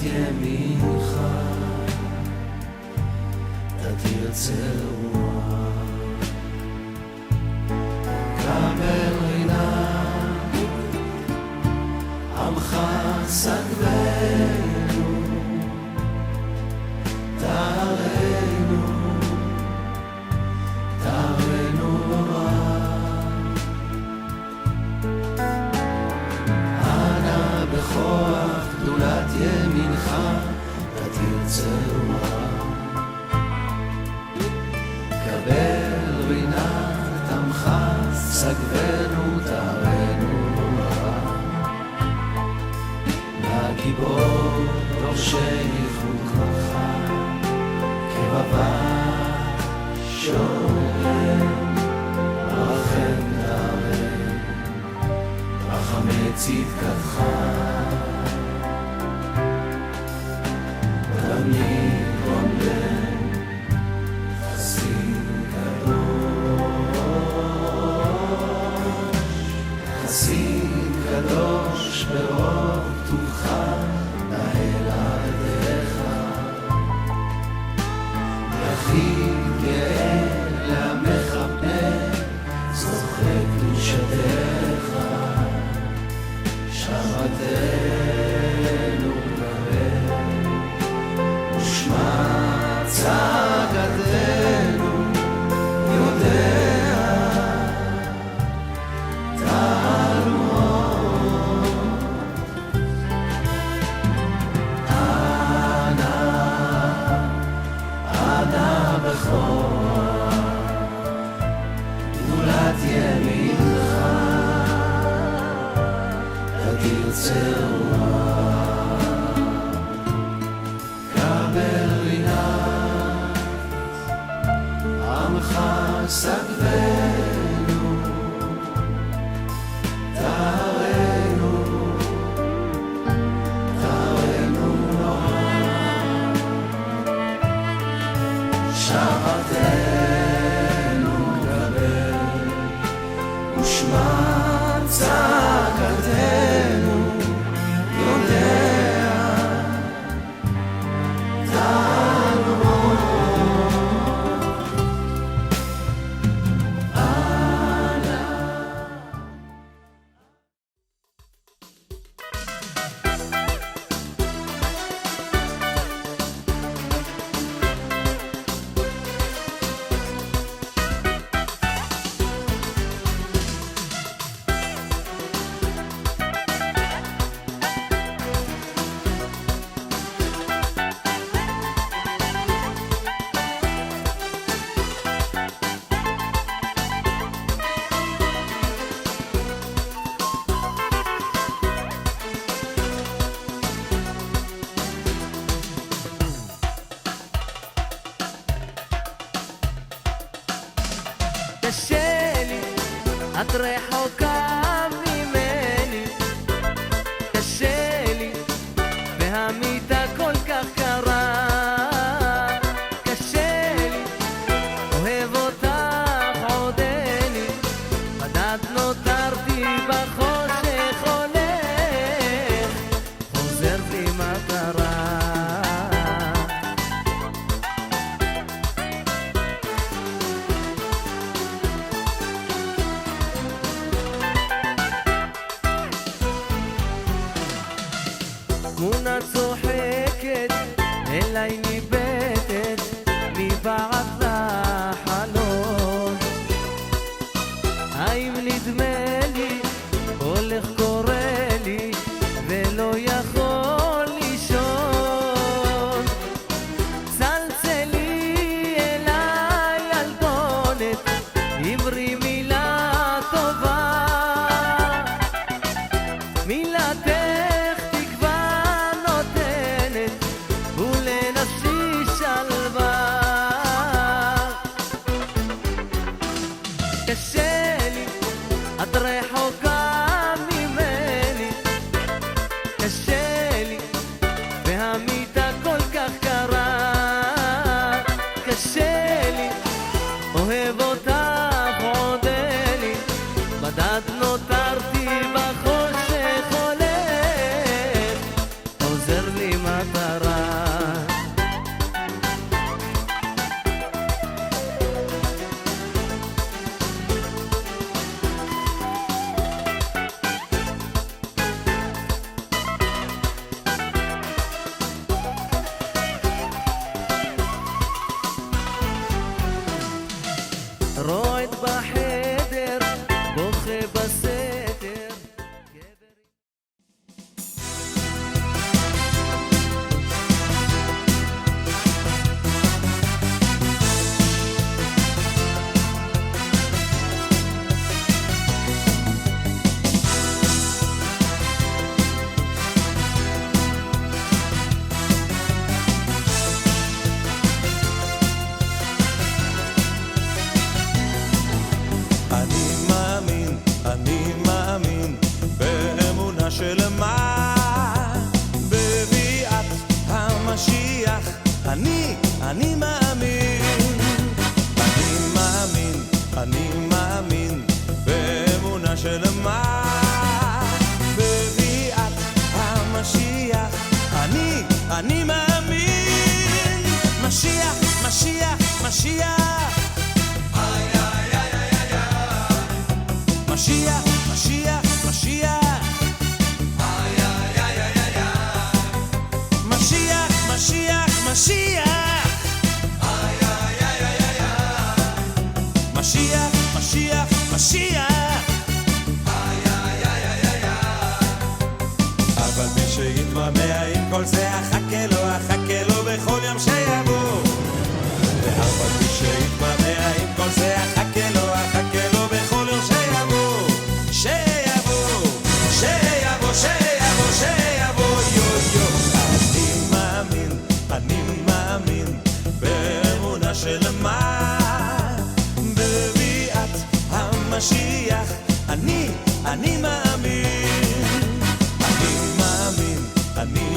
ימינך תרצה רוח קבל רינה עמך סגבנו תארנו אנא בכוח גדולת ימינך תרצה רוח קבל רינת עמך סגבנו תארנו לגיבור דורשי חוקך כבבה שואל רחם תארן רחמי צדקתך תמיד רומם חסין קדוש ברוב טובך נהל על ידיך יחיד גאה למחפש זוכה קדושתך שבתנו קבל ושמע צעקתנו יודע גדולת ימינך תרצה רוח קבל רינת עמך סגבנו תארנו שבתנו קבל ושמע צעקתנו יודע תעמוד קשה לי, את רחוקה ממני, קשה לי, והמיטה כל כך קרה, קשה לי, אוהב אותך עודני, בדד נותרתי בחושך הולך, חוזר בלי מטרה. תמונה צוחקת אליי ניבטת מבעד לחלון, האם נדמה לי הולך קורא לי ולא יכול לישון, צלצלי אליי ילדונת אמרי מילה טובה, מילתך ולנפשי משיח, משיח, משיח, משיח, משיח, משיח, משיח, משיח, משיח, משיח. אבל מי שיתמהמה עם כל זה, אחכה לו בכל יום שיבוא. אבל מי שיתמהמה עם כל זה, אחכה לו בכל יום שיבוא. שיבוא, שיבוא, שיבוא, שיבוא, יו. אני מאמין באמונה שלמה בביאת המשיח. אני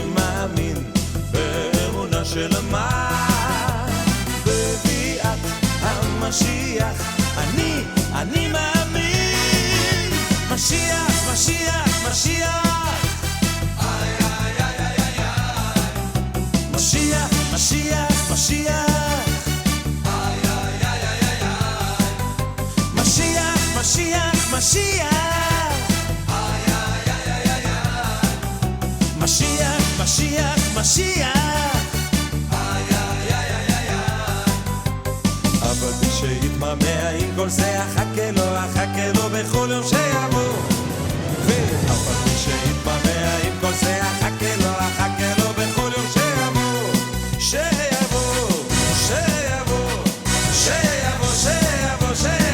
מאמין באמונה שלמה בביאת המשיח. אני מאמין. משיח, משיח, משיח, משיח, משיח, משיח, משיח, משיח, משיח, משיח, משיח, משיח. אבל מי שיתמהמה עם כל זה, אחכה לו בכל יום שיבוא. אבל מי שיתמהמה עם כל זה, אחכה לו בכל יום שיבוא. שיבוא, שיבוא, שיבוא, שיבוא, שיבוא.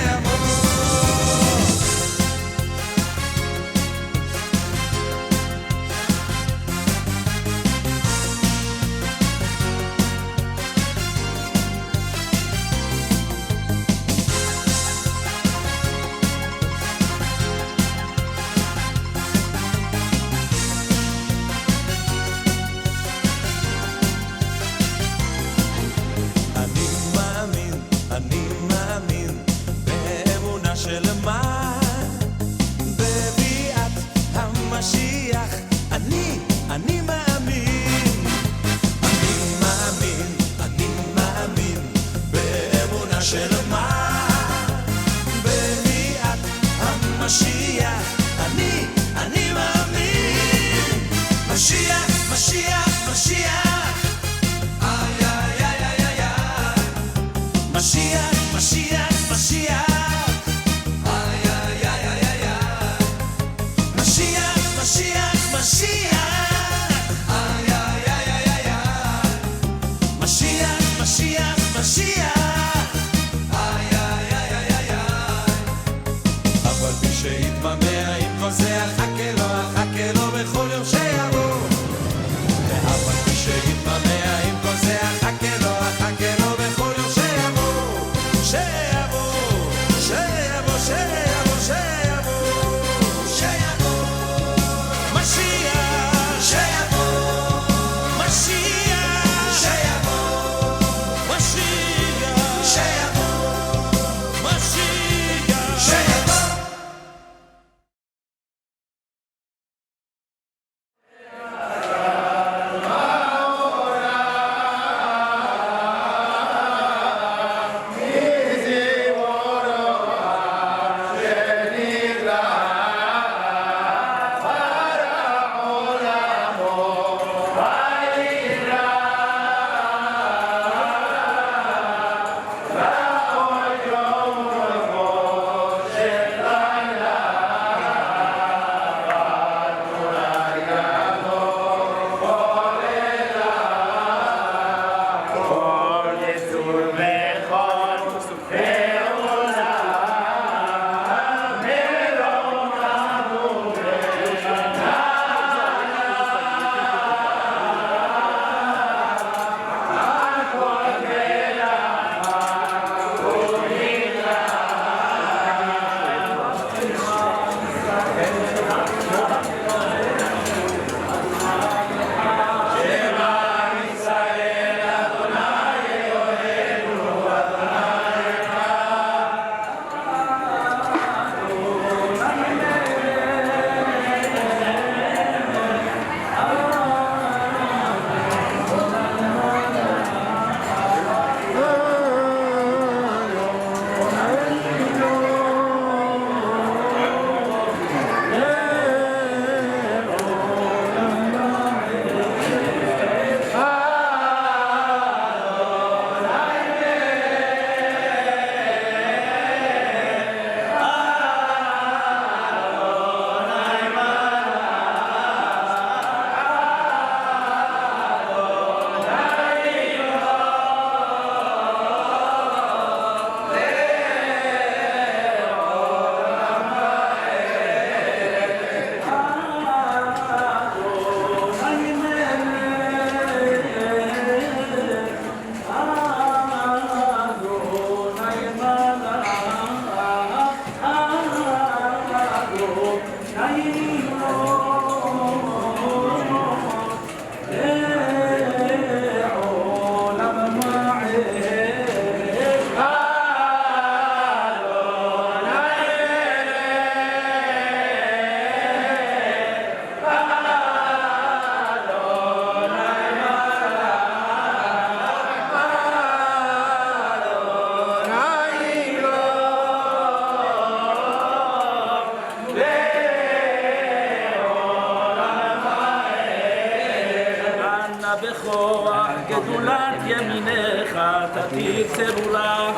בכוח גדולת ימינך תתיר צרורה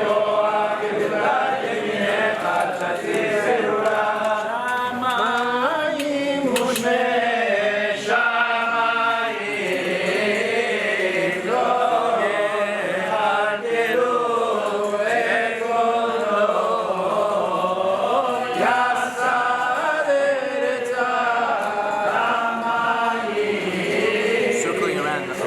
בכוח גדולת ימינך תתיר צרורה שמיים ושמי שמיים לא יחדלו את קולו יסר ארץ המים Circling around the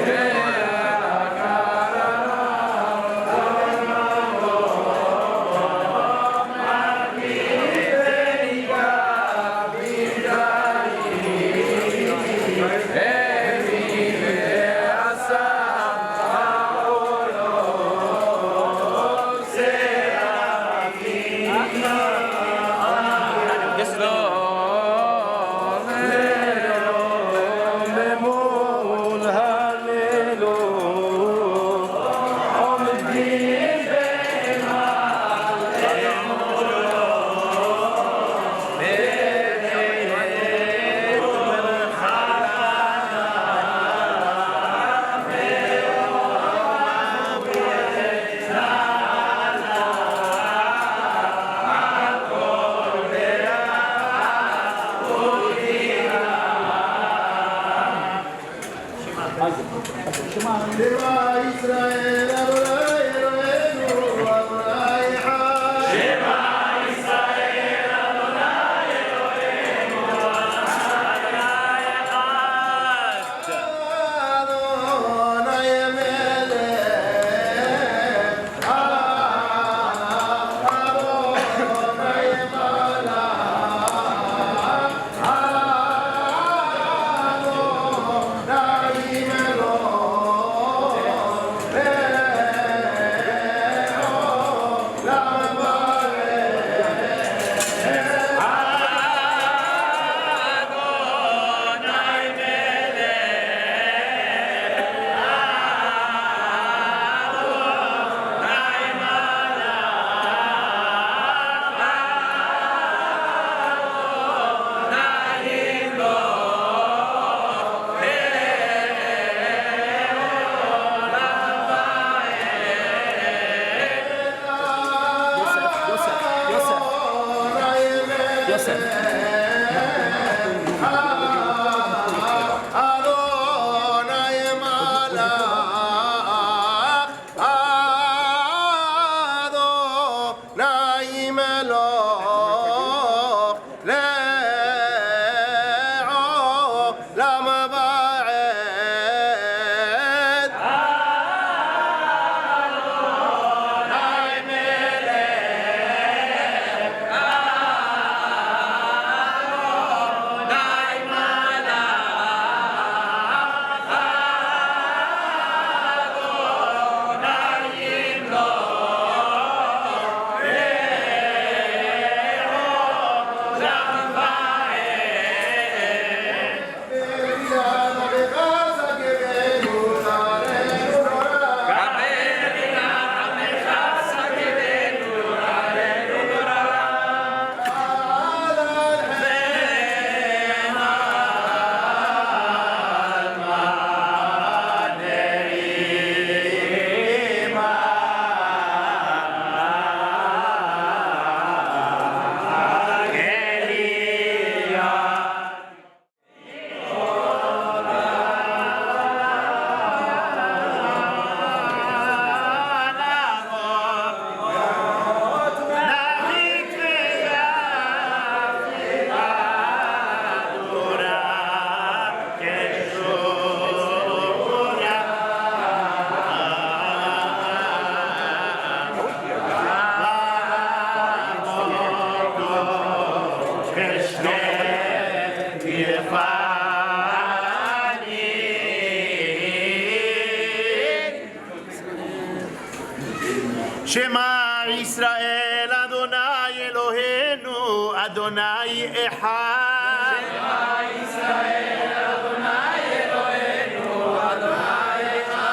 Shema Yisrael Adonai Eloheinu Adonai Echad. Shema Yisrael Adonai Eloheinu Adonai Echad.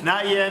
Adonai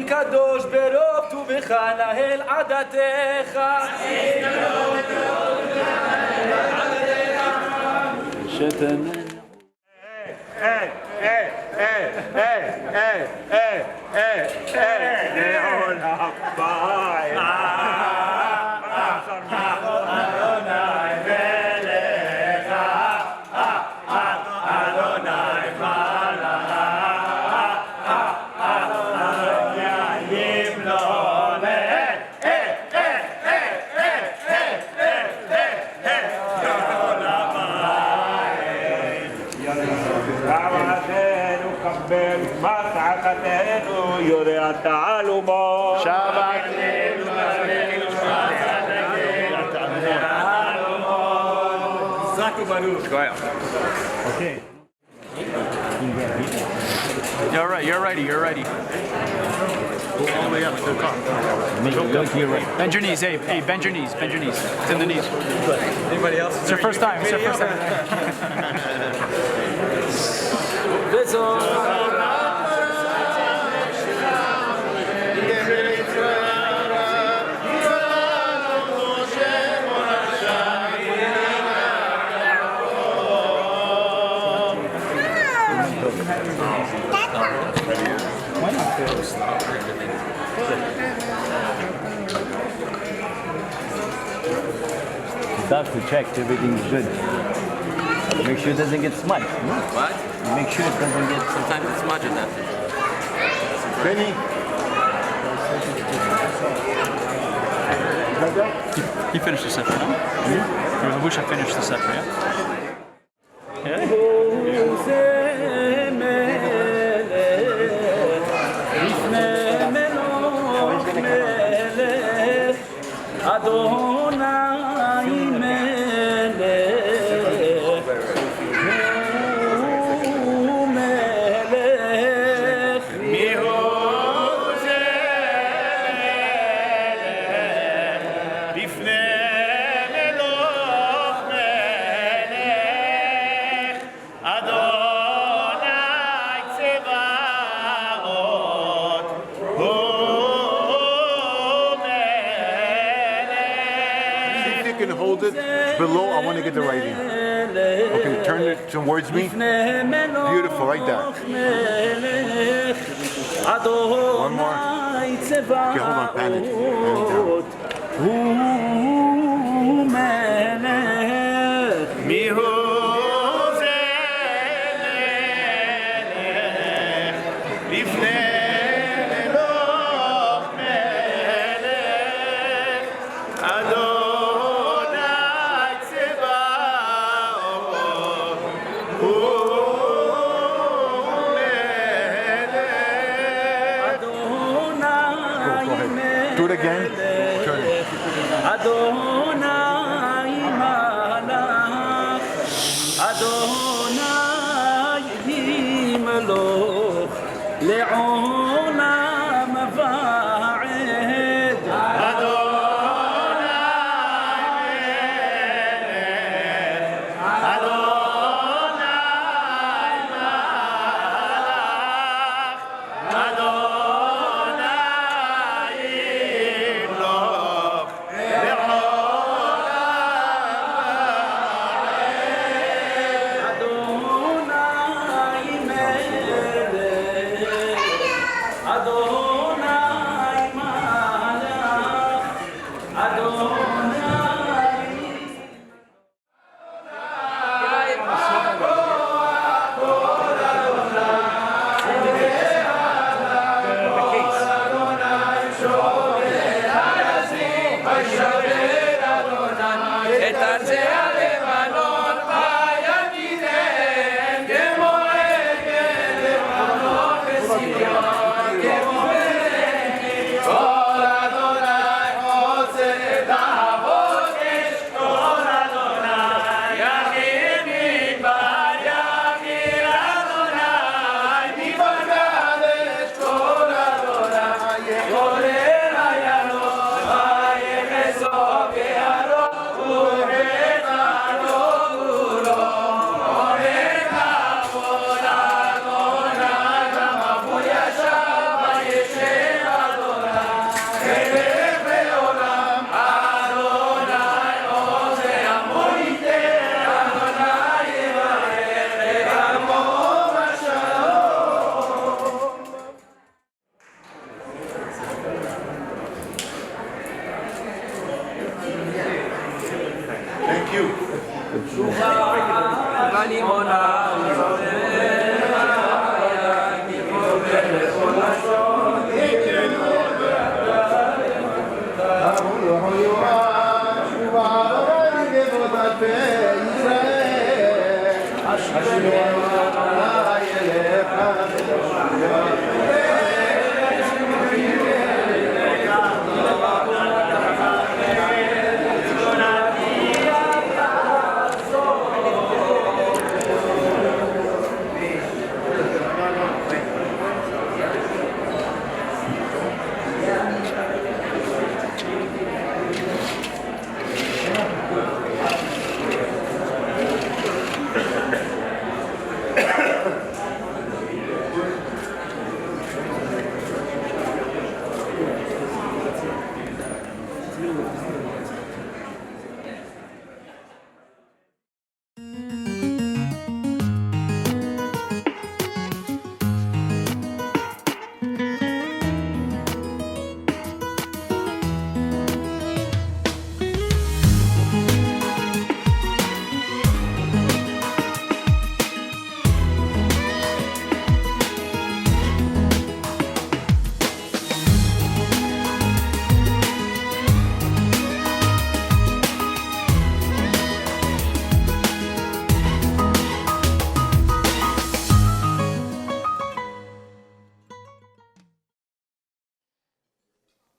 קדוש ברוב טובך נהל עדתך. שתנן Amen. יורא תעלומו. שבת Okay. You're right, you're righty, you're righty. Go all the way up to the top. You're right. Bend your knees, hey, bend your knees, bend your knees. It's in the knees. Anybody else? It's your first time, it's your first time. Doctor checked, everything's good. Make sure it doesn't get smudged. What? Make sure it doesn't get. Sometimes it's smudged enough. Benny. He finished the sefer, no? Or Lavusha finished the sefer, yeah? Below, I want to get the writing. Okay, turn it towards me. Beautiful, right there. One more. Okay, hold on, pan it. Do it again. Turn it. Adonai Malach, Adonai Himloch, Le'olam Va'ed. Eso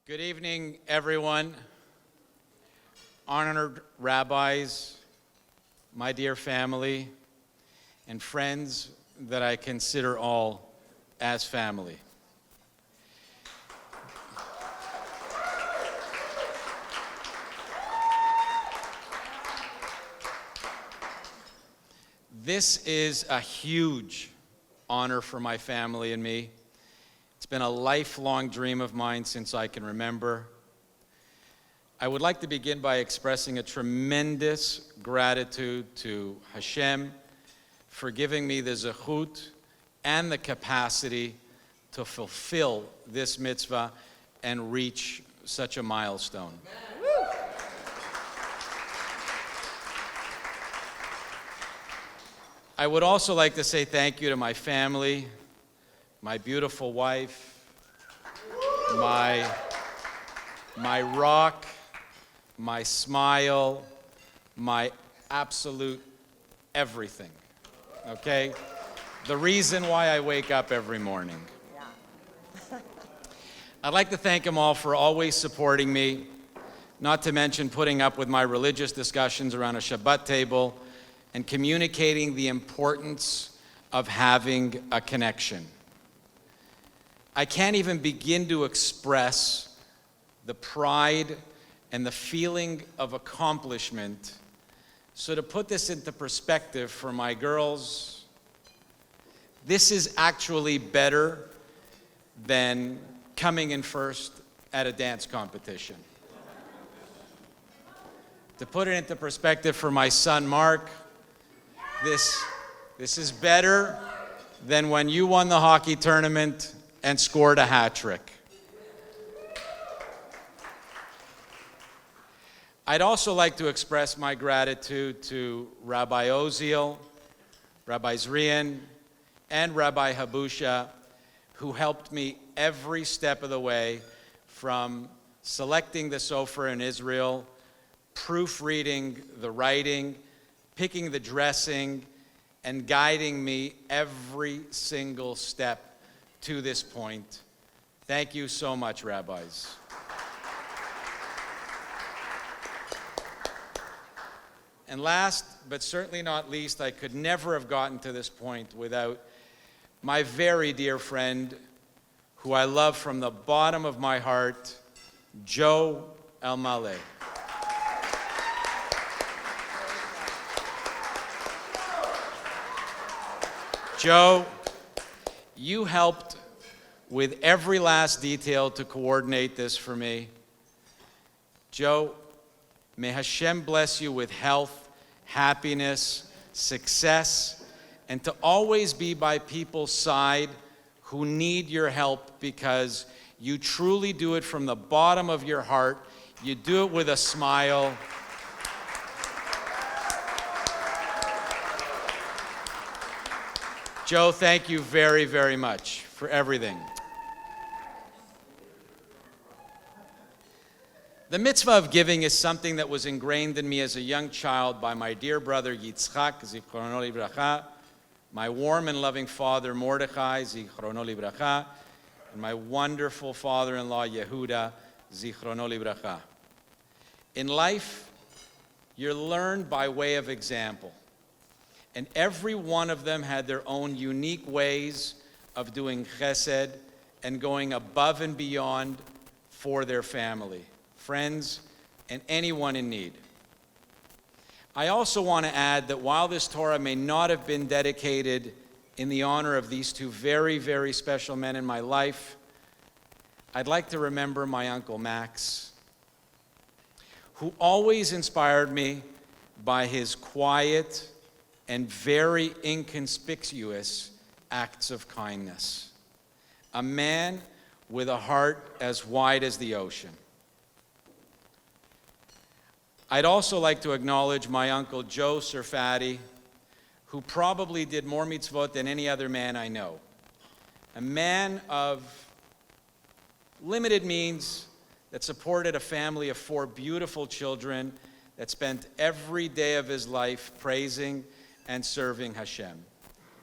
Good evening, everyone. Honored rabbis, my dear family, and friends that I consider all as family. This is a huge honor for my family and me. It's been a lifelong dream of mine since I can remember. I would like to begin by expressing a tremendous gratitude to Hashem for giving me the zechut and the capacity to fulfill this mitzvah and reach such a milestone. I would also like to say thank you to my family, my beautiful wife, my rock, my smile, my absolute everything, okay? The reason why I wake up every morning. I'd like to thank them all for always supporting me, not to mention putting up with my religious discussions around a Shabbat table and communicating the importance of having a connection. I can't even begin to express the pride and the feeling of accomplishment. So to put this into perspective for my girls, this is actually better than coming in first at a dance competition. To put it into perspective for my son Mark, this is better than when you won the hockey tournament and scored a hat trick. I'd also like to express my gratitude to Rabbi Oziel, Rabbi Zrian, and Rabbi Habusha, who helped me every step of the way, from selecting the sofer in Israel, proofreading the writing, picking the dressing, and guiding me every single step to this point. Thank you so much, rabbis. And last, but certainly not least, I could never have gotten to this point without my very dear friend, who I love from the bottom of my heart, Joe Elmaleh. Joe, you helped with every last detail to coordinate this for me. Joe, may Hashem bless you with health, happiness, success, and to always be by people's side who need your help, because you truly do it from the bottom of your heart. You do it with a smile. Joe, thank you very, very much for everything. The mitzvah of giving is something that was ingrained in me as a young child by my dear brother Yitzchak, zichrono livracha, my warm and loving father Mordechai, zichrono livracha, and my wonderful father-in-law Yehuda, zichrono livracha. In life, you're learned by way of example. And every one of them had their own unique ways of doing chesed and going above and beyond for their family, friends, and anyone in need. I also want to add that while this Torah may not have been dedicated in the honor of these two very, very special men in my life, I'd like to remember my Uncle Max, who always inspired me by his quiet and very inconspicuous acts of kindness. A man with a heart as wide as the ocean. I'd also like to acknowledge my Uncle Joe Serfati, who probably did more mitzvot than any other man I know. A man of limited means that supported a family of 4 beautiful children, that spent every day of his life praising and serving Hashem.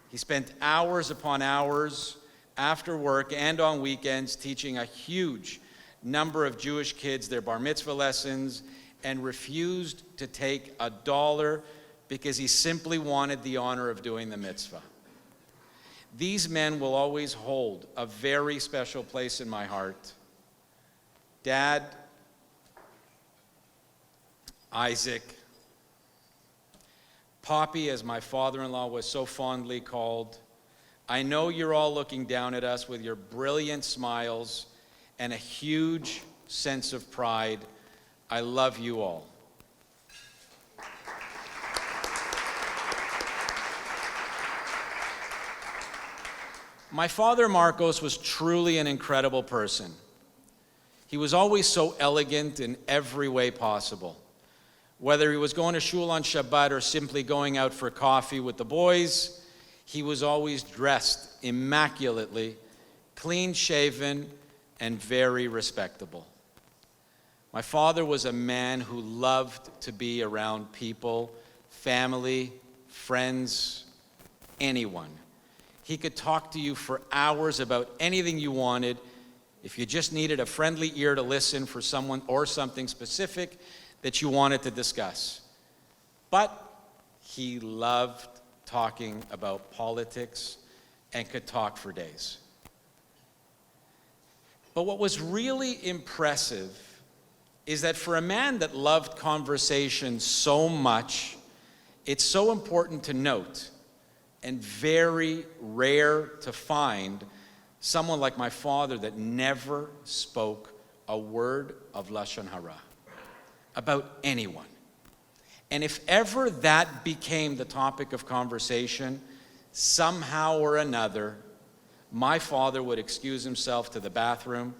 He spent hours upon hours after work and on weekends teaching a huge number of Jewish kids their bar mitzvah lessons, and refused to take $1 because he simply wanted the honor of doing the mitzvah. These men will always hold a very special place in my heart. Dad, Isaacc, Poppy, as my father-in-law was so fondly called, I know you're all looking down at us with your brilliant smiles and a huge sense of pride. I love you all. My father, Marcos, was truly an incredible person. He was always so elegant in every way possible. Whether he was going to shul on Shabbat or simply going out for coffee with the boys, he was always dressed immaculately, clean-shaven, and very respectable. My father was a man who loved to be around people, family, friends, anyone. He could talk to you for hours about anything you wanted. If you just needed a friendly ear to listen for someone or something specific that you wanted to discuss. But he loved talking about politics and could talk for days. But what was really impressive is that for a man that loved conversation so much, it's so important to note and very rare to find someone like my father that never spoke a word of Lashon Hara about anyone. And if ever that became the topic of conversation, somehow or another, my father would excuse himself to the bathroom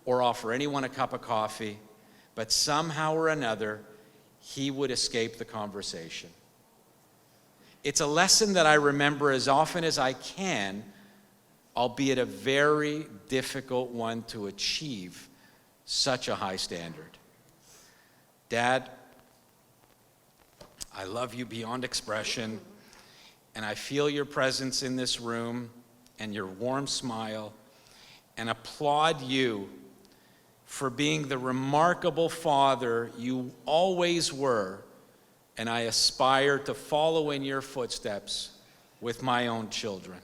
or offer anyone a cup of coffee, but somehow or another, he would escape the conversation. It's a lesson that I remember as often as I can, albeit a very difficult one to achieve such a high standard. Dad, I love you beyond expression, and I feel your presence in this room and your warm smile, and applaud you for being the remarkable father you always were, and I aspire to follow in your footsteps with my own children.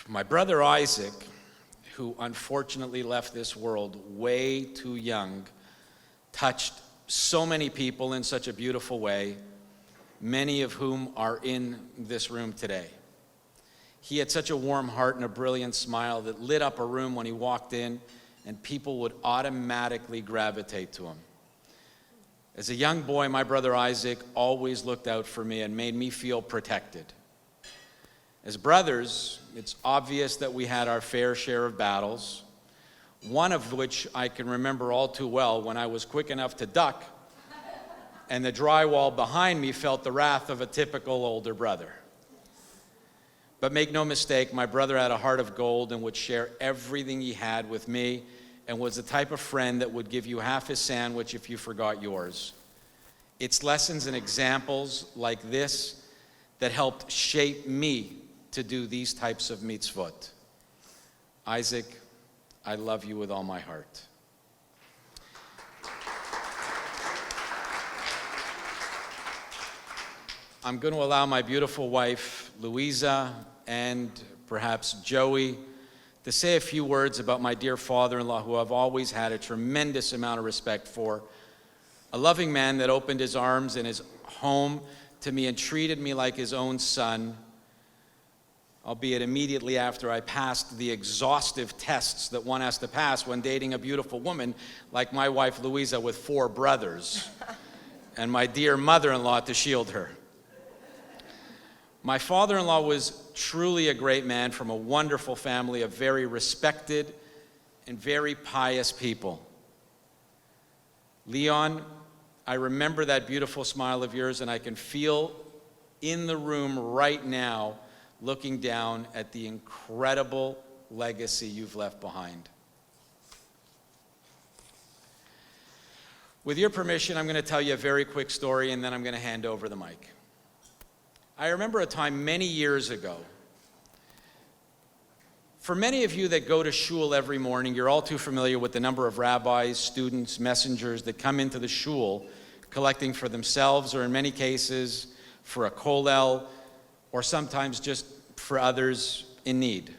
My brother Isaacc, who unfortunately left this world way too young, touched so many people in such a beautiful way, many of whom are in this room today. He had such a warm heart and a brilliant smile that lit up a room when he walked in, and people would automatically gravitate to him. As a young boy, my brother Isaacc always looked out for me and made me feel protected. As brothers, it's obvious that we had our fair share of battles, one of which I can remember all too well when I was quick enough to duck, and the drywall behind me felt the wrath of a typical older brother. But make no mistake, my brother had a heart of gold and would share everything he had with me, and was the type of friend that would give you half his sandwich if you forgot yours. It's lessons and examples like this that helped shape me to do these types of mitzvot. Isaacc, I love you with all my heart. I'm going to allow my beautiful wife, Louisa, and perhaps Joey, to say a few words about my dear father-in-law, who I've always had a tremendous amount of respect for. A loving man that opened his arms and his home to me and treated me like his own son, albeit immediately after I passed the exhaustive tests that one has to pass when dating a beautiful woman like my wife Louisa with 4 brothers, and my dear mother-in-law to shield her. My father-in-law was truly a great man from a wonderful family of very respected and very pious people. Leon, I remember that beautiful smile of yours, and I can feel in the room right now looking down at the incredible legacy you've left behind. With your permission, I'm going to tell you a very quick story, and then I'm going to hand over the mic. I remember a time many years ago. For many of you that go to shul every morning, you're all too familiar with the number of rabbis, students, messengers that come into the shul collecting for themselves, or in many cases for a kollel, or sometimes just for others in need.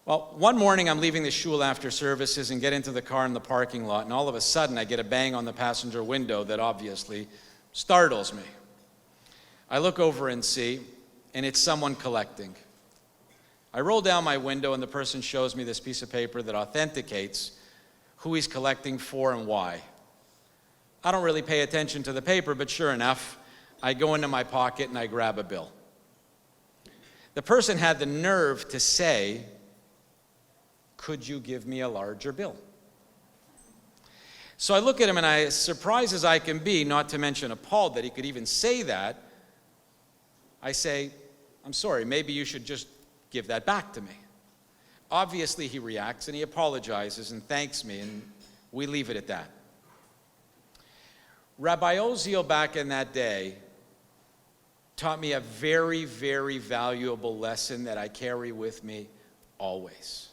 Well, one morning I'm leaving the shul after services and get into the car in the parking lot, and all of a sudden I get a bang on the passenger window that obviously startles me. I look over and see, and it's someone collecting. I roll down my window and the person shows me this piece of paper that authenticates who he's collecting for and why. I don't really pay attention to the paper, but sure enough, I go into my pocket and I grab a bill. The person had the nerve to say, "Could you give me a larger bill?" So I look at him and I, as surprised as I can be, not to mention appalled that he could even say that, I say, "I'm sorry, maybe you should just give that back to me." Obviously he reacts and he apologizes and thanks me, and we leave it at that. Rabbi Oziel back in that day taught me a very, very valuable lesson that I carry with me always.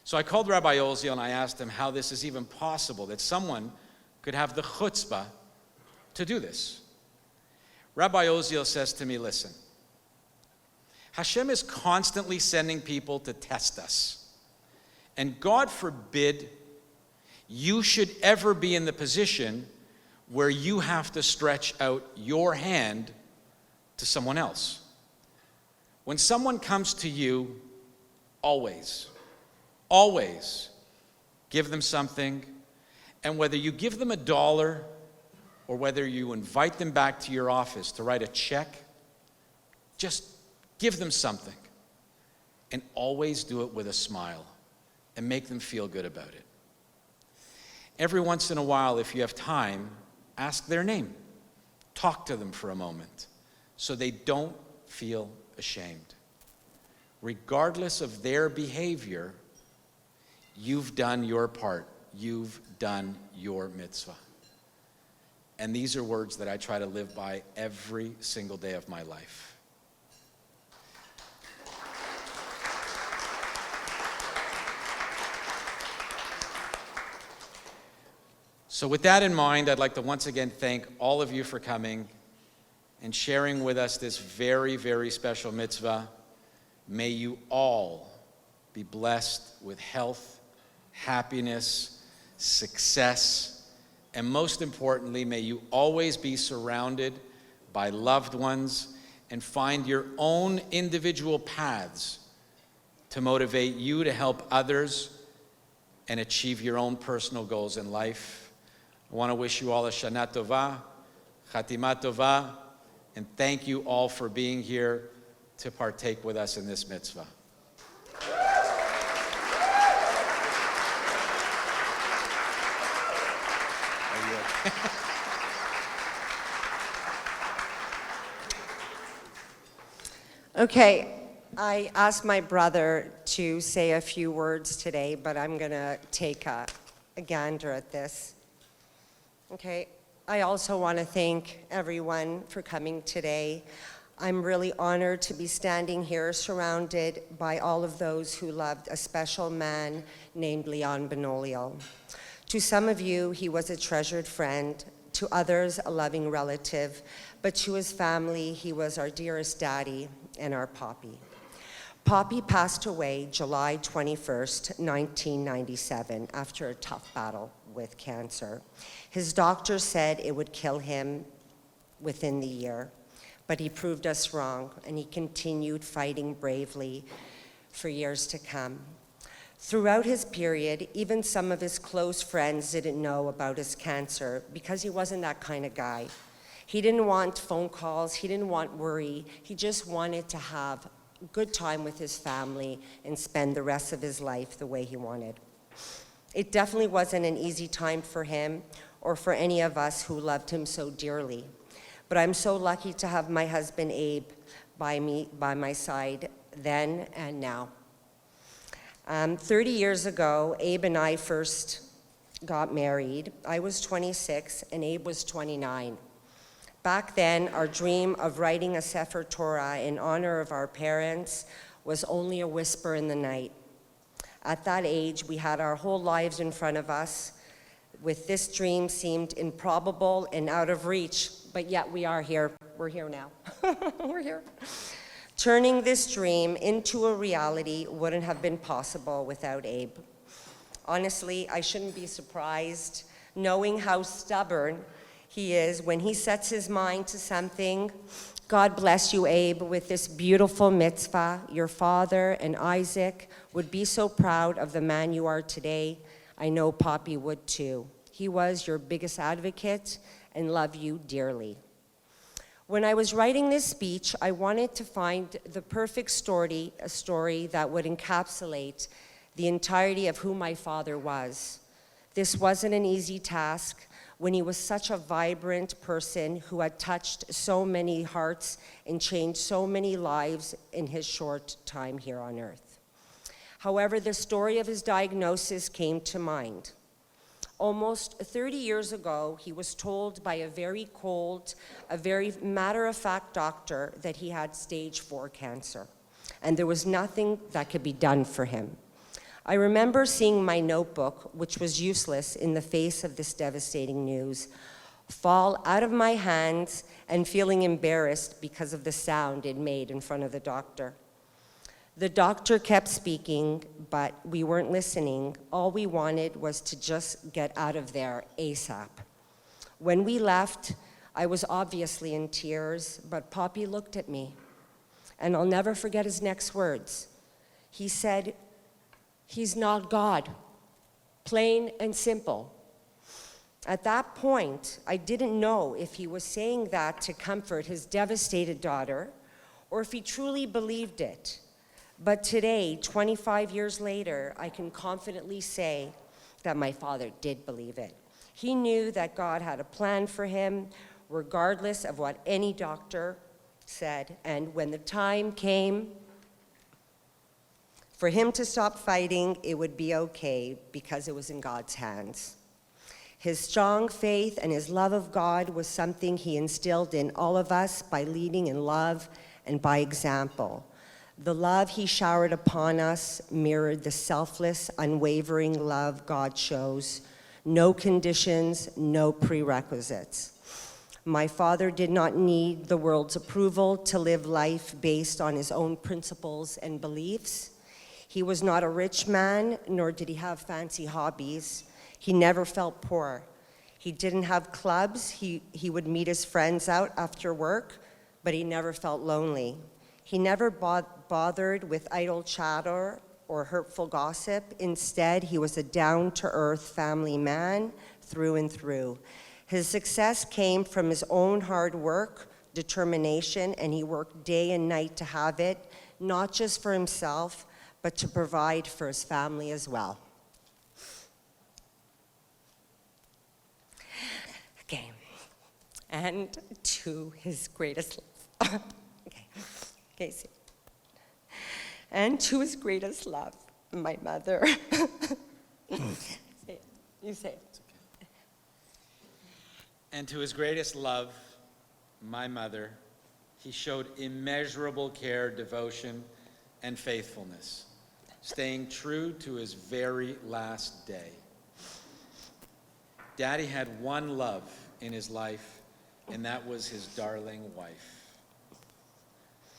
So I called Rabbi Oziel and I asked him how this is even possible, that someone could have the chutzpah to do this. Rabbi Oziel says to me, "Listen, Hashem is constantly sending people to test us. And God forbid you should ever be in the position where you have to stretch out your hand to someone else. When someone comes to you, always give them something. And whether you give them $1 or whether you invite them back to your office to write a check, just give them something, and always do it with a smile and make them feel good about it. Every once in a while, if you have time, ask their name. Talk to them for a moment so they don't feel ashamed. Regardless of their behavior, you've done your part. You've done your mitzvah." And these are words that I try to live by every single day of my life. So with that in mind, I'd like to once again thank all of you for coming and sharing with us this very, very special mitzvah. May you all be blessed with health, happiness, success, and most importantly, may you always be surrounded by loved ones and find your own individual paths to motivate you to help others and achieve your own personal goals in life. I want to wish you all a Shana Tova, Chatima Tova, and thank you all for being here to partake with us in this mitzvah. Okay, I asked my brother to say a few words today, but I'm going to take a gander at this. Okay, I also want to thank everyone for coming today. I'm really honored to be standing here surrounded by all of those who loved a special man named Leon Benoliel. To some of you, he was a treasured friend. To others, a loving relative. But to his family, he was our dearest daddy and our Poppy. Poppy passed away July 21st, 1997, after a tough battle with cancer. His doctor said it would kill him within the year, but he proved us wrong, and he continued fighting bravely for years to come. Throughout his period, even some of his close friends didn't know about his cancer because he wasn't that kind of guy. He didn't want phone calls, he didn't want worry, he just wanted to have a good time with his family and spend the rest of his life the way he wanted. It definitely wasn't an easy time for him or for any of us who loved him so dearly. But I'm so lucky to have my husband Abe by my side then and now. 30 years ago, Abe and I first got married. I was 26 and Abe was 29. Back then, our dream of writing a SeferTorah in honor of our parents was only a whisper in the night. At that age, we had our whole lives in front of us. With this dream seemed improbable and out of reach, but yet we are here. We're here now. We're here. Turning this dream into a reality wouldn't have been possible without Abe. Honestly, I shouldn't be surprised, knowing how stubborn he is when he sets his mind to something. God bless you, Abe, with this beautiful mitzvah. Your father and Isaac would be so proud of the man you are today. I know Poppy would too. He was your biggest advocate and love you dearly. When I was writing this speech, I wanted to find the perfect story, a story that would encapsulate the entirety of who my father was. This wasn't an easy task when he was such a vibrant person who had touched so many hearts and changed so many lives in his short time here on earth. However, the story of his diagnosis came to mind. Almost 30 years ago, he was told by a very cold, a very matter-of-fact doctor that he had stage 4 cancer, and there was nothing that could be done for him. I remember seeing my notebook, which was useless in the face of this devastating news, fall out of my hands and feeling embarrassed because of the sound it made in front of the doctor. The doctor kept speaking, but we weren't listening. All we wanted was to just get out of there ASAP. When we left, I was obviously in tears, but Poppy looked at me, and I'll never forget his next words. He said, "He's not God," plain and simple. At that point, I didn't know if he was saying that to comfort his devastated daughter, or if he truly believed it. But today, 25 years later, I can confidently say that my father did believe it. He knew that God had a plan for him, regardless of what any doctor said. And when the time came for him to stop fighting, it would be okay because it was in God's hands. His strong faith and his love of God was something he instilled in all of us by leading in love and by example. The love he showered upon us mirrored the selfless, unwavering love God shows. No conditions, no prerequisites. My father did not need the world's approval to live life based on his own principles and beliefs. He was not a rich man, nor did he have fancy hobbies. He never felt poor. He didn't have clubs. He would meet his friends out after work, but he never felt lonely. He never bothered with idle chatter or hurtful gossip. Instead, he was a down-to-earth family man through and through. His success came from his own hard work, determination, and he worked day and night to have it, not just for himself, but to provide for his family as well. Okay, and to his greatest love. Okay, see. And to his greatest love, my mother. Say it. You say it. It's okay. And to his greatest love, my mother, he showed immeasurable care, devotion, and faithfulness, staying true to his very last day. Daddy had one love in his life, and that was his darling wife.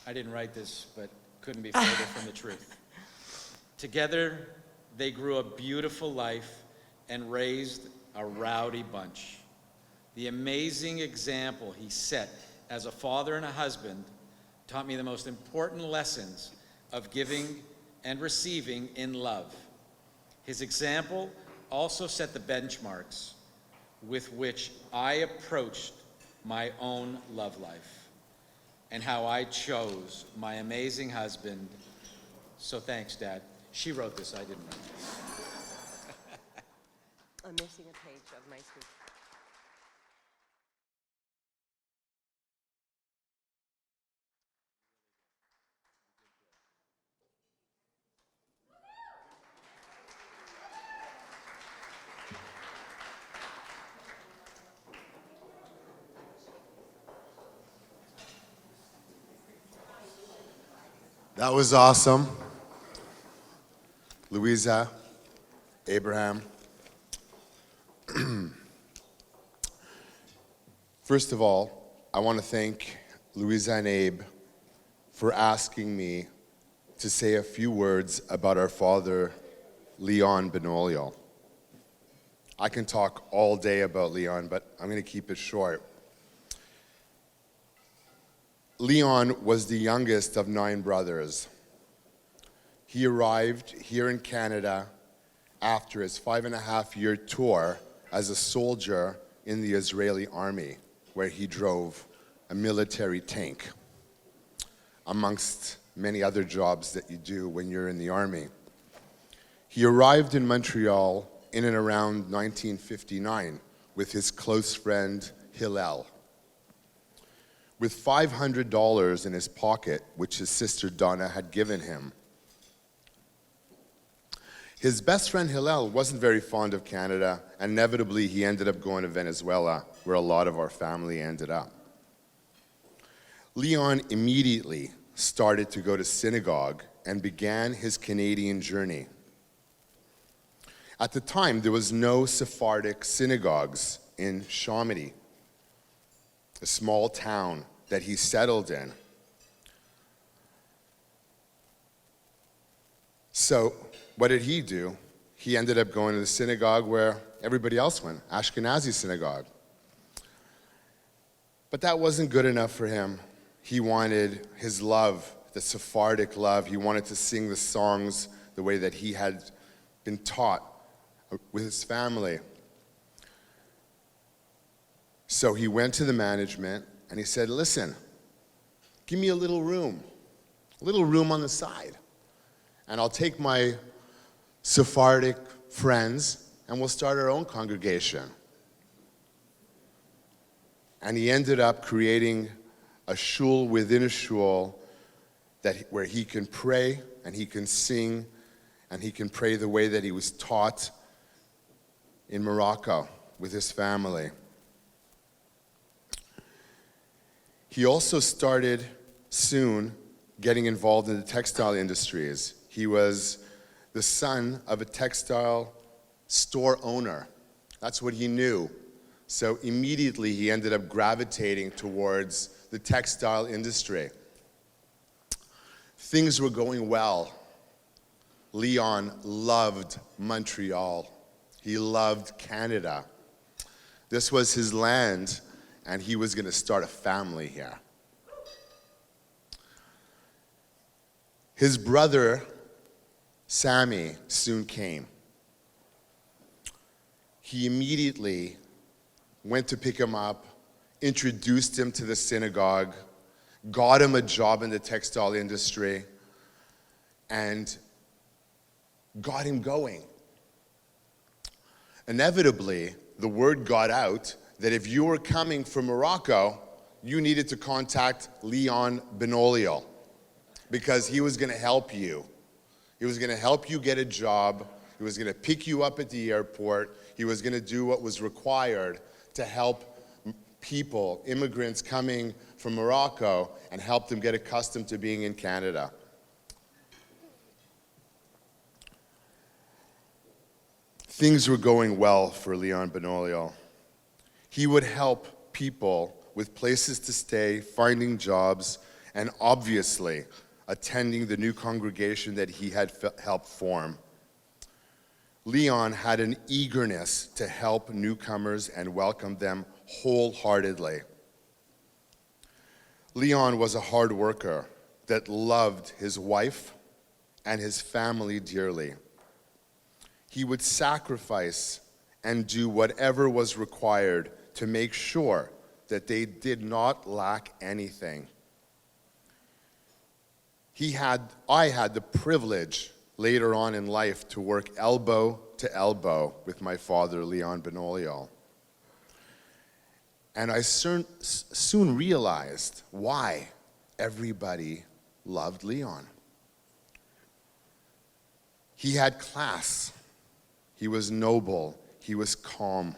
I didn't write this, but couldn't be further from the truth. Together, they grew a beautiful life and raised a rowdy bunch. The amazing example he set as a father and a husband taught me the most important lessons of giving and receiving in love. His example also set the benchmarks with which I approached my own love life and how I chose my amazing husband. So thanks, Dad. She wrote this, I didn't write this. I'm missing a page of my speech. That was awesome. Louisa, Abraham. First of all, I want to thank Louisa and Abe for asking me to say a few words about our father, Leon Benoliel. I can talk all day about Leon, but I'm going to keep it short. Leon was the youngest of 9 brothers. He arrived here in Canada after his 5.5-year tour as a soldier in the Israeli army, where he drove a military tank, amongst many other jobs that you do when you're in the army. He arrived in Montreal in and around 1959 with his close friend Hillel. With $500 in his pocket, which his sister Donna had given him. His best friend Hillel wasn't very fond of Canada, and inevitably he ended up going to Venezuela, where a lot of our family ended up. Leon immediately started to go to synagogue and began his Canadian journey. At the time, there was no Sephardic synagogues in Chamonix, a small town that he settled in. So what did he do? He ended up going to the synagogue where everybody else went, Ashkenazi synagogue. But that wasn't good enough for him. He wanted his love, the Sephardic love. He wanted to sing the songs the way that he had been taught with his family. So he went to the management and he said, listen, give me a little room on the side. And I'll take my Sephardic friends and we'll start our own congregation. And he ended up creating a shul within a shul where he can pray and he can sing and he can pray the way that he was taught in Morocco with his family. He also started soon getting involved in the textile industries. He was the son of a textile store owner. That's what he knew. So immediately he ended up gravitating towards the textile industry. Things were going well. Leon loved Montreal. He loved Canada. This was his land, and he was going to start a family here. His brother, Sammy, soon came. He immediately went to pick him up, introduced him to the synagogue, got him a job in the textile industry, and got him going. Inevitably, the word got out that if you were coming from Morocco, you needed to contact Leon Benoliel because he was going to help you. He was going to help you get a job. He was going to pick you up at the airport. He was going to do what was required to help people, immigrants coming from Morocco, and help them get accustomed to being in Canada. Things were going well for Leon Benoliel. He would help people with places to stay, finding jobs, and obviously attending the new congregation that he had helped form. Leon had an eagerness to help newcomers and welcome them wholeheartedly. Leon was a hard worker that loved his wife and his family dearly. He would sacrifice and do whatever was required to make sure that they did not lack anything. I had the privilege later on in life to work elbow to elbow with my father, Leon Benoliel. And I soon realized why everybody loved Leon. He had class. He was noble, he was calm,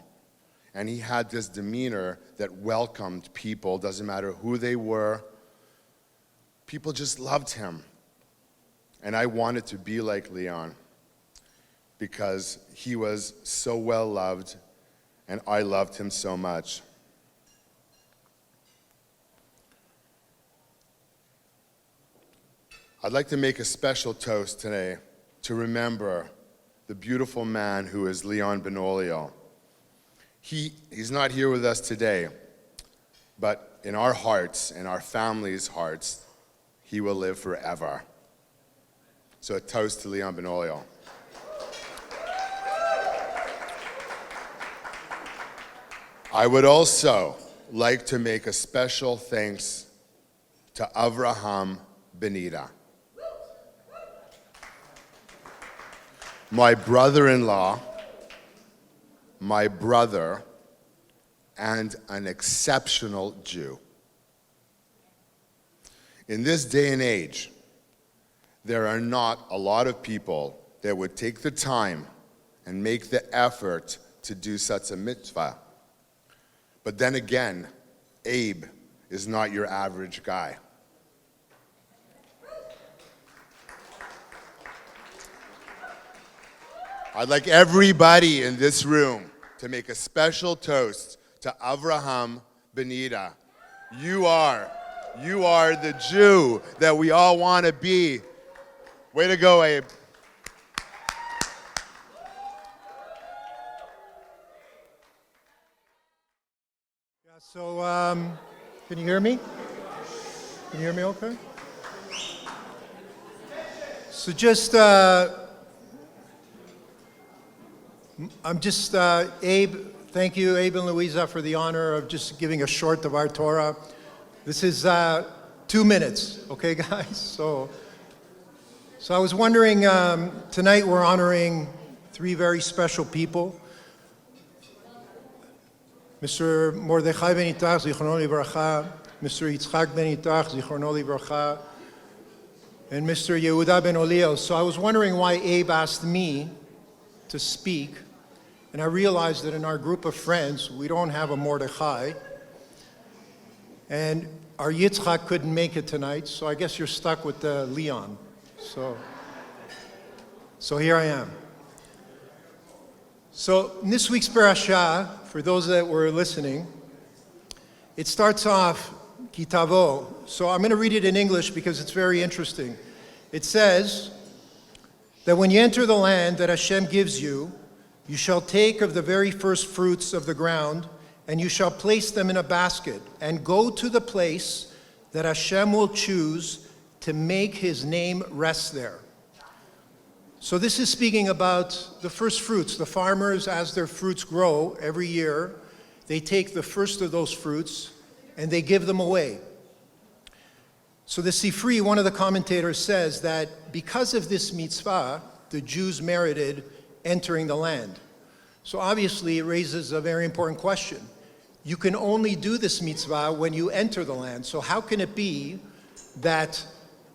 and he had this demeanor that welcomed people, doesn't matter who they were. People just loved him. And I wanted to be like Leon because he was so well loved and I loved him so much. I'd like to make a special toast today to remember the beautiful man who is Leon Benoliel. He's not here with us today, but in our hearts, in our families' hearts, he will live forever. So a toast to Leon Benoliel. I would also like to make a special thanks to Avraham Benitah, my brother-in-law, my brother, and an exceptional Jew. In this day and age, there are not a lot of people that would take the time and make the effort to do such a mitzvah. But then again, Abe is not your average guy. I'd like everybody in this room to make a special toast to Avraham Benitah. You are the Jew that we all want to be. Way to go, Abe. Yeah, so can you hear me? Can you hear me okay? So just, Abe, thank you, Abe and Louisa, for the honor of just giving a short SeferTorah. This is 2 minutes, okay, guys? So I was wondering, tonight we're honoring 3 very special people. Mr. Mordechai Benitah, Zichrono Livracha, Mr. Isaacc Benitah, Zichrono Livracha, and Mr. Yehuda Benoliel. So I was wondering why Abe asked me to speak, and I realized that in our group of friends, we don't have a Mordechai, and our Yitzchak couldn't make it tonight, so I guess you're stuck with Leon. So here I am. So in this week's parasha, for those that were listening, it starts off Kitavo. So I'm going to read it in English because it's very interesting. It says that when you enter the land that Hashem gives you, you shall take of the very first fruits of the ground, and you shall place them in a basket, and go to the place that Hashem will choose to make his name rest there. So this is speaking about the first fruits. The farmers, as their fruits grow every year, they take the first of those fruits and they give them away. So the Sifri, one of the commentators, says that because of this mitzvah, the Jews merited entering the land. So obviously it raises a very important question. You can only do this mitzvah when you enter the land. So how can it be that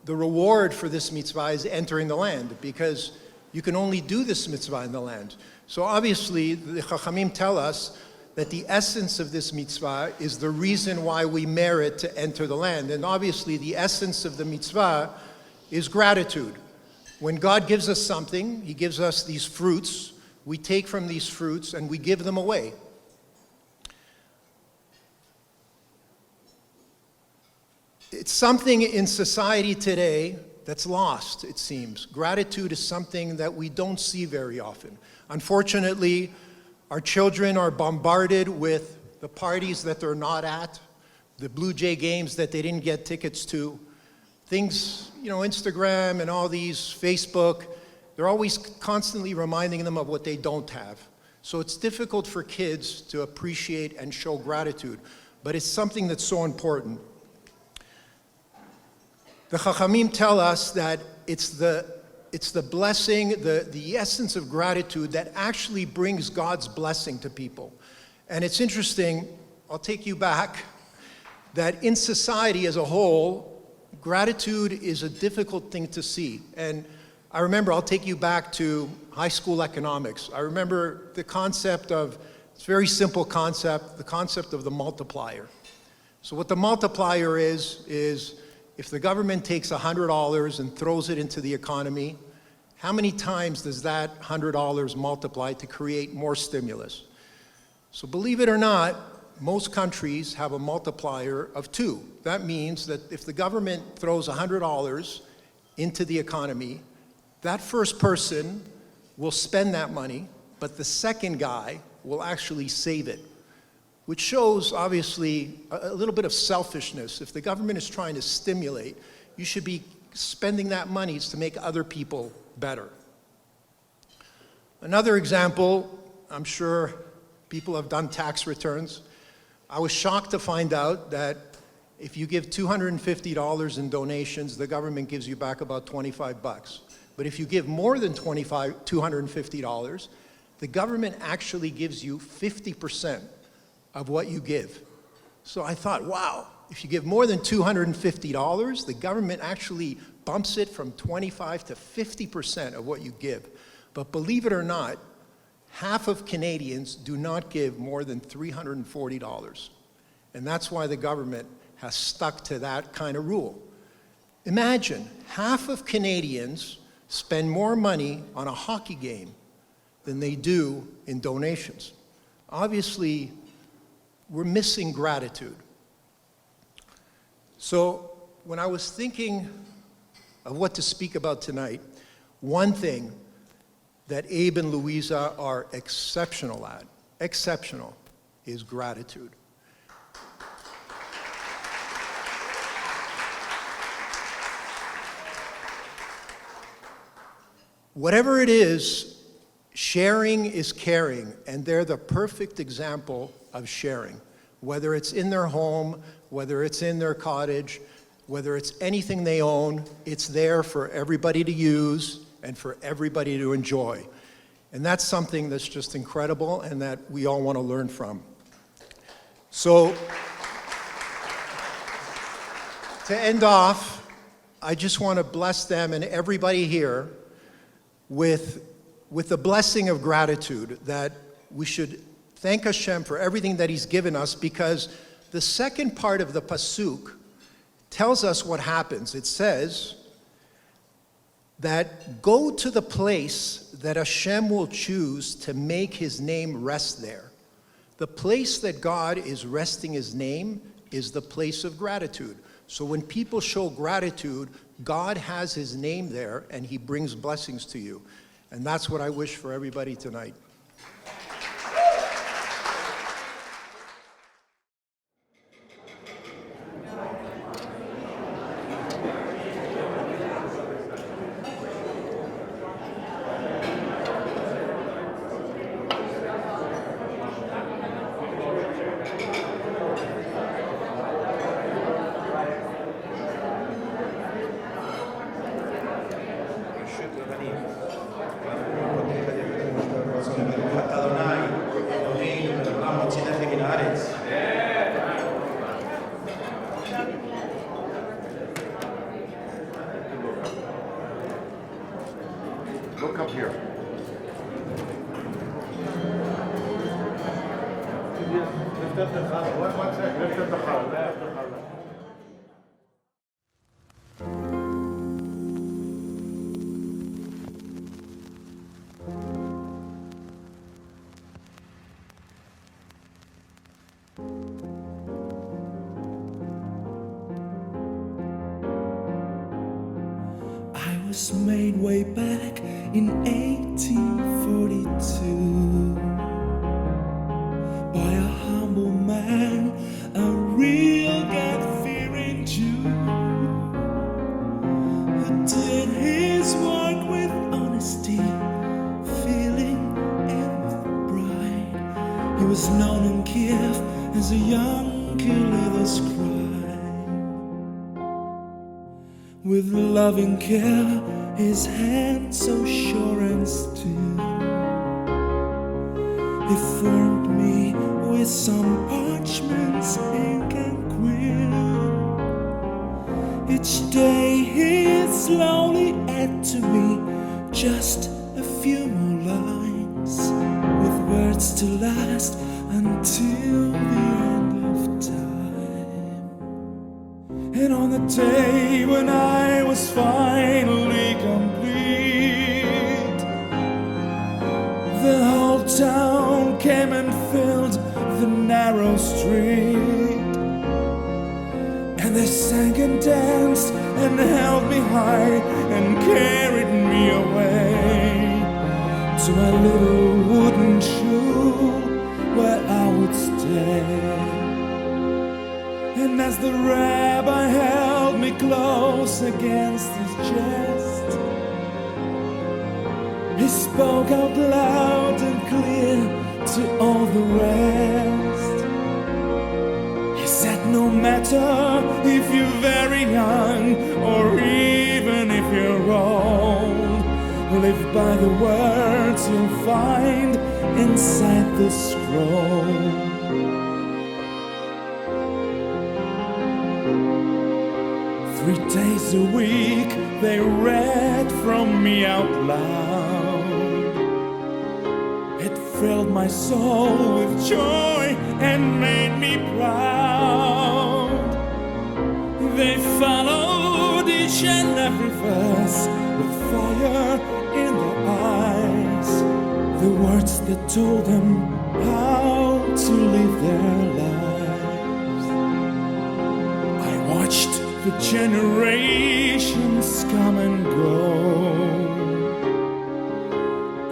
the reward for this mitzvah is entering the land? Because you can only do this mitzvah in the land. So obviously the Chachamim tell us that the essence of this mitzvah is the reason why we merit to enter the land. And obviously the essence of the mitzvah is gratitude. When God gives us something, he gives us these fruits, we take from these fruits and we give them away. It's something in society today that's lost, it seems. Gratitude is something that we don't see very often. Unfortunately, our children are bombarded with the parties that they're not at, the Blue Jay games that they didn't get tickets to, things, Instagram and all these, Facebook, they're always constantly reminding them of what they don't have. So it's difficult for kids to appreciate and show gratitude, but it's something that's so important. The Chachamim tell us that it's the blessing, the essence of gratitude that actually brings God's blessing to people. And it's interesting, I'll take you back, that in society as a whole, gratitude is a difficult thing to see. And I remember, I'll take you back to high school economics. I remember the concept of, it's a very simple concept, the concept of the multiplier. So what the multiplier is if the government takes $100 and throws it into the economy, how many times does that $100 multiply to create more stimulus? So believe it or not, most countries have a multiplier of 2. That means that if the government throws $100 into the economy, that first person will spend that money, but the second guy will actually save it, which shows, obviously, a little bit of selfishness. If the government is trying to stimulate, you should be spending that money to make other people better. Another example, I'm sure people have done tax returns. I was shocked to find out that if you give $250 in donations, the government gives you back about 25 bucks. But if you give more than $250, the government actually gives you 50% of what you give. So I thought, wow, if you give more than $250, the government actually bumps it from 25 to 50% of what you give. But believe it or not, half of Canadians do not give more than $340. And that's why the government has stuck to that kind of rule. Imagine, half of Canadians spend more money on a hockey game than they do in donations. Obviously, we're missing gratitude. So when I was thinking of what to speak about tonight, one thing that Abe and Louisa are exceptional at, is gratitude. Whatever it is, sharing is caring, and they're the perfect example of sharing. Whether it's in their home, whether it's in their cottage, whether it's anything they own, it's there for everybody to use and for everybody to enjoy. And that's something that's just incredible and that we all want to learn from. So, to end off, I just want to bless them and everybody here with the blessing of gratitude, that we should thank Hashem for everything that He's given us, because the second part of the pasuk tells us what happens. It says that go to the place that Hashem will choose to make His name rest there. The place that God is resting His name is the place of gratitude. So when people show gratitude, God has His name there and He brings blessings to you. And that's what I wish for everybody tonight. Look up here. One second, lift up the challah. I was made way back in 1842 by a humble man, a real God-fearing Jew, who did his work with honesty, feeling and with pride. He was known in Kiev as a young killer scribe. With loving care, his hand so sure and still, he formed me with some parchments, ink and quill. Each day he slowly added to me just a few more lines, with words to last until the end of time. And on the day when I was finally complete, the whole town came and filled the narrow street. And they sang and danced and held me high and carried me away to my little wooden shul where I would stay. And as the rabbi held me close against his chest, he spoke out loud and clear to all the rest. He said, no matter if you're very young or even if you're old, live by the words you'll find inside the scroll. 3 days a week they read from me out loud. It filled my soul with joy and made me proud. They followed each and every verse with fire in their eyes, the words that told them how to live their lives. I watched the generations come and go.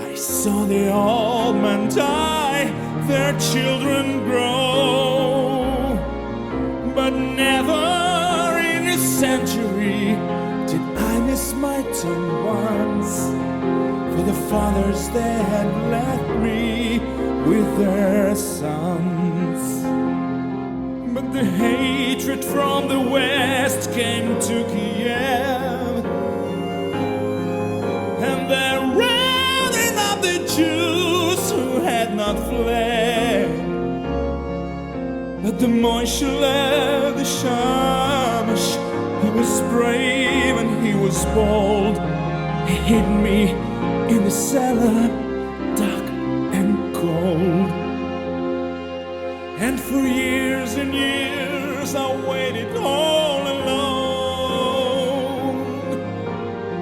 I saw the old men die, their children grow. But never in a century did I miss my tongue once, for the fathers they had left me with their sons. But the hatred from the west came to Kiev, and they're rounding up the Jews who had not fled. But the Moshe, the Shamash, he was brave and he was bold. He hid me in the cellar, dark and cold. And for years and years I waited all alone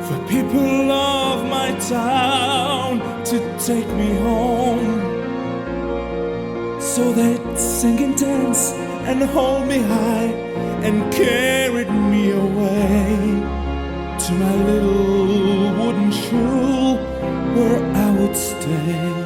for people of my town to take me home. So they'd sing and dance and hold me high and carried me away to my little wooden shul where I would stay.